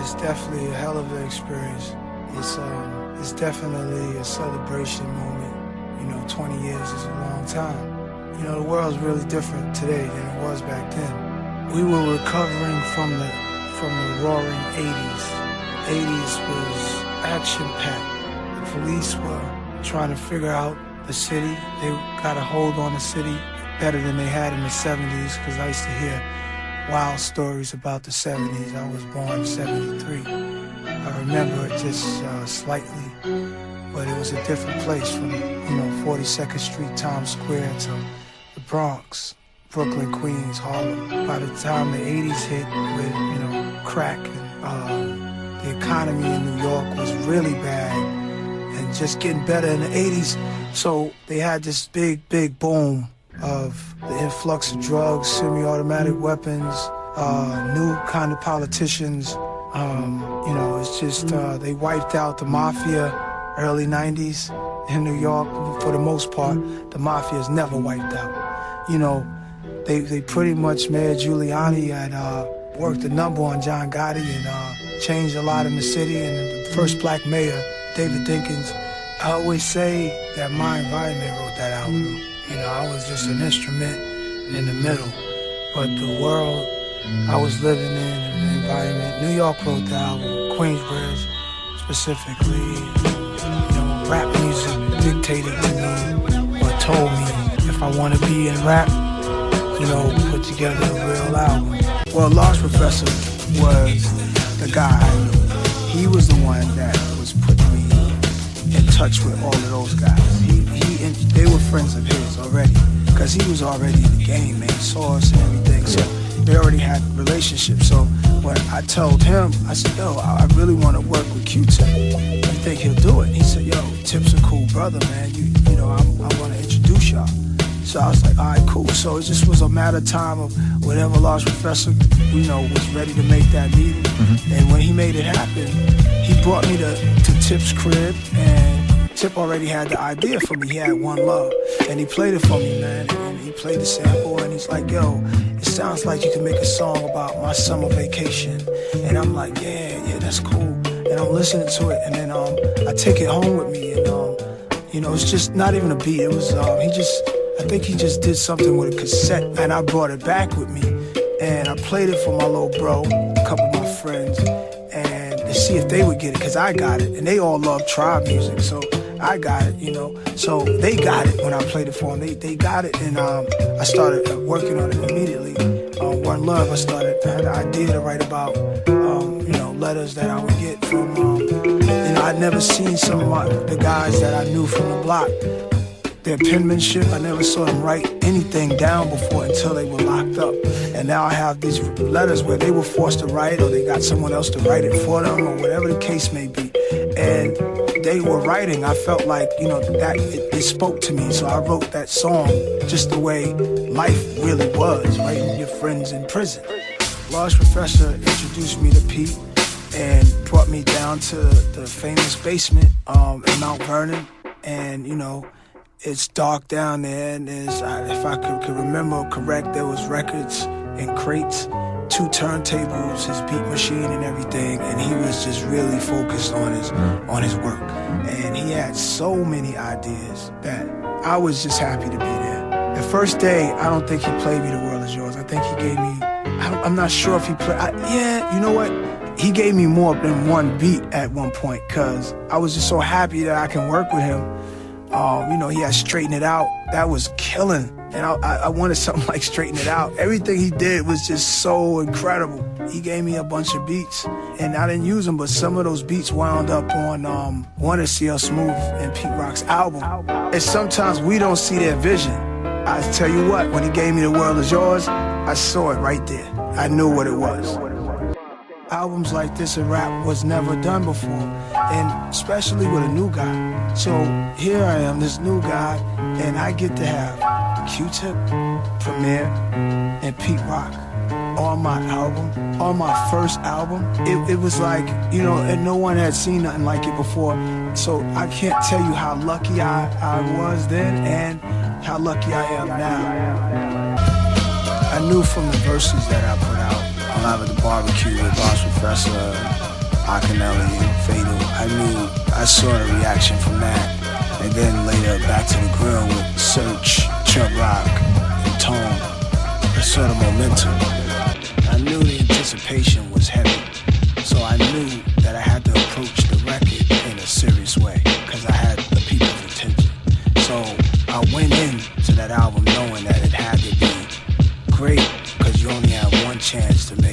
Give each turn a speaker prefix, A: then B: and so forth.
A: It's definitely a hell of an experience. It's definitely a celebration moment. 20 years is a long time. The world's really different today than it was back then. We were recovering from the roaring 80s. 80s was action-packed. The police were trying to figure out the city. They got a hold on the city better than they had in the 70s, because I used to hear wild stories about the 70s. I was born in 73. I remember it just slightly, but it was a different place from, 42nd Street, Times Square to the Bronx, Brooklyn, Queens, Harlem. By the time the 80s hit with, crack and the economy in New York was really bad and just getting better in the 80s. So they had this big, big boom of the influx of drugs, semi-automatic weapons, new kind of politicians. It's just they wiped out the mafia early 90s in New York. For the most part, the mafia's never wiped out. They pretty much, Mayor Giuliani had worked a number on John Gotti and changed a lot in the city. And the first black mayor, David Dinkins, I always say that my environment wrote that album. I was just an instrument in the middle. But the world I was living in, the environment, New York wrote the album, Queensbridge specifically. Rap music dictated to me, or told me if I want to be in rap, put together a real album. Well, Large Professor was the guy I knew. He was the one that was putting me in touch with all of those guys. They were friends of his already, because he was already in the game, man, saw us and everything, so they already had relationships. So when I told him, I said, yo, I really want to work with Q-Tip. You think he'll do it? He said, yo, Tip's a cool brother, man. I want to introduce y'all. So I was like, all right, cool. So it just was a matter of time of whatever Large Professor, was ready to make that meeting. Mm-hmm. And when he made it happen, he brought me to Tip's crib, and Tip already had the idea for me. He had One Love, and he played it for me, man. And he played the sample, and he's like, yo, it sounds like you can make a song about my summer vacation. And I'm like, yeah, that's cool. And I'm listening to it, and then I take it home with me, and it's just not even a beat. It was I think he just did something with a cassette, and I brought it back with me, and I played it for my little bro, a couple of my friends, and to see if they would get it, because I got it, and they all love tribe music, so I got it, so they got it when I played it for them. They got it, and I started working on it immediately. One Love, I had the idea to write about, letters that I would get from, I'd never seen some of the guys that I knew from the block. Their penmanship, I never saw them write anything down before until they were locked up. And now I have these letters where they were forced to write, or they got someone else to write it for them, or whatever the case may be. And they were writing, I felt like, that it spoke to me. So I wrote that song just the way life really was, writing your friends in prison. Large Professor introduced me to Pete and brought me down to the famous basement in Mount Vernon. And, it's dark down there, and if I could remember correct, there was records in crates, 2 turntables, his beat machine and everything, and he was just really focused on his work. And he had so many ideas that I was just happy to be there. The first day, I don't think he played me The World Is Yours. I think he gave me, I'm not sure if he played, you know what? He gave me more than one beat at one point, because I was just so happy that I can work with him. He had Straighten It Out. That was killing. And I wanted something like Straighten It Out. Everything he did was just so incredible. He gave me a bunch of beats, and I didn't use them, but some of those beats wound up on one of CL Smooth and Pete Rock's album. And sometimes we don't see their vision. I tell you what, when he gave me The World Is Yours, I saw it right there. I knew what it was. Albums like this in rap was never done before, and especially with a new guy. So here I am, this new guy, and I get to have Q-Tip, Premier, and Pete Rock on my album, on my first album. It was like, and no one had seen nothing like it before. So I can't tell you how lucky I was then and how lucky I am now. I knew from the verses that I put out
B: live at the Barbeque with Boss Professor, Akinelli, and Fatal. I saw the reaction from that. And then later back to the grill with Search, Chub Rock, and Tone. I saw the momentum. I knew the anticipation was heavy. So I knew that I had to approach the record in a serious way, because I had the people's attention. So I went into that album knowing that it had to be great, because you only have one chance to make